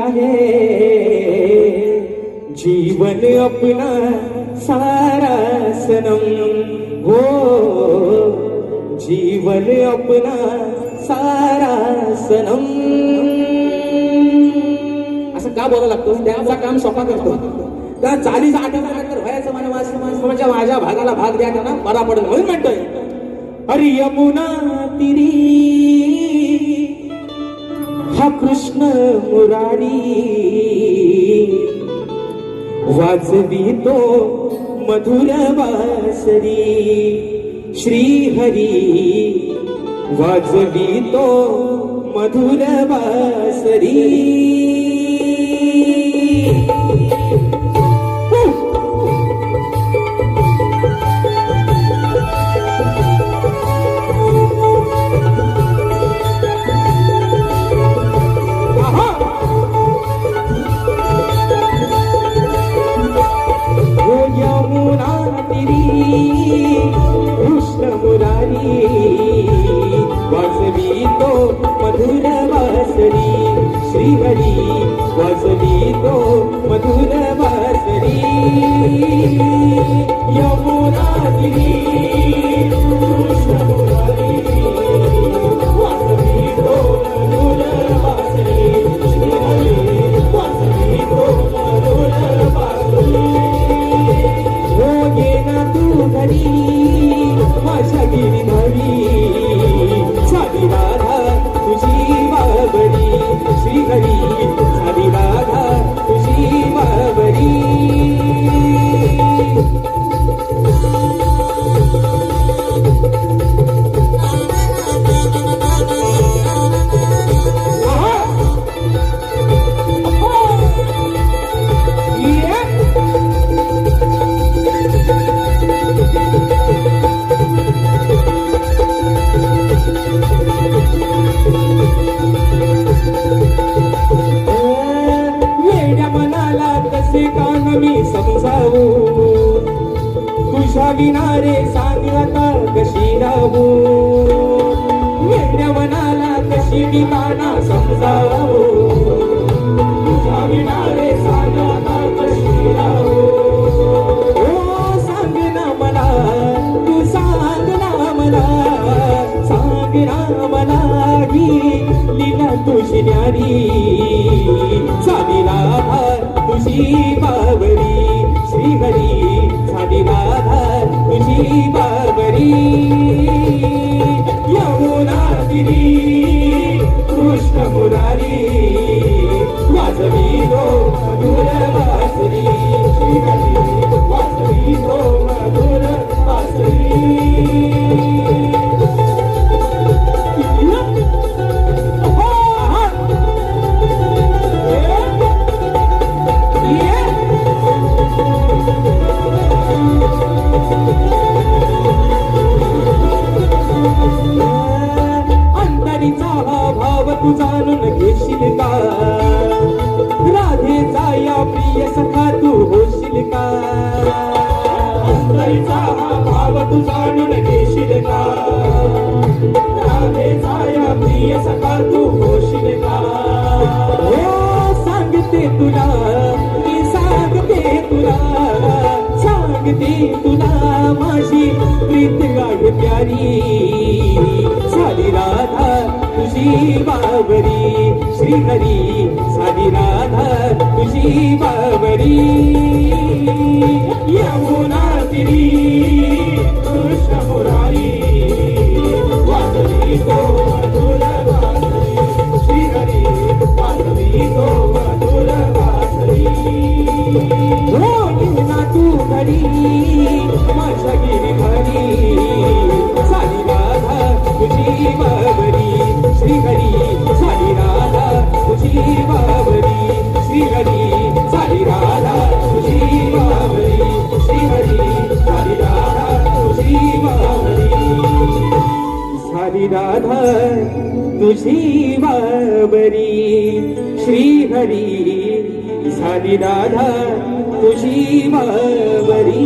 आहे जीवन अपना सारा सनम हो जीवन अपना सारा सनम. असं का बोलावं लागतं? त्याचा काम सोपा करतो. त्या चालीचा आठवड्यानंतर व्हायचं म्हणजे माझ्या भागाला भाग द्या त्यांना बरा पडेल म्हणून म्हणतोय. अरे यमुना तिरी हा कृष्ण मुरारी वाजवितो मधुर वासरी श्री हरी वाजवितो मधुर वासरी. कृष्ण मुरारी वाजवितो मधुर वासरी श्री हरी वाजवितो मधुर वासरी. यमुना तिरी कृष्ण मुरारी वाजवितो मधुर वासरी श्री हरी वाजवितो मधुर वासरी. हो गेला तू घरी माझ्या गिरिधारी साधी राधा तुझी बाबरी श्री हरी साधी राधा तुझी बाबरी. तुझ्या विनारे सांग आता कशी राहू वेड्या मनाला कशी ठिकाणा समजावू तुझ्या विनारे सांग आता कशी राहू. ओ सांग ना मला तू सांग ना मला सांग ना मला ही लीला तुझी न्यारी साधी राधा तुझी बाबरी श्री हरी साधी राधा तुझी बाबरी. यमुना तिरी कृष्ण मुरारी वाजवितो मधुर वासरी श्री हरी वाजवितो मधुर वासरी. तू जाणून घेशील का राधेचा या प्रिय सखा तू होशील का. अंतरीचा हा भाव तू जाणून घेशील का राधेचा या प्रिय सखा तू होशील का. हो सांगते तुला मी सांगते तुला सांगते तुला माझी प्रीत गाढ प्यारी साधी राधा तुझी बाबरी श्री हरी साधी राधा तुझी बाबरी. यमुना तिरी कृष्ण मुरारी वाजवितो मधुर वासरी श्री हरी वाजवितो मधुर वासरी. हो गेला तू घरी माझ्या गिरिधारी साधी राधा तुझी बाबरी श्री हरी साधी राधा तुझी बाबरी श्री हरी साधी राधा तुझी बाबरी श्री हरी साधी राधा तुझी बाबरी साधी राधा तुझी बाबरी श्री हरी साधी राधा तुझी बाबरी.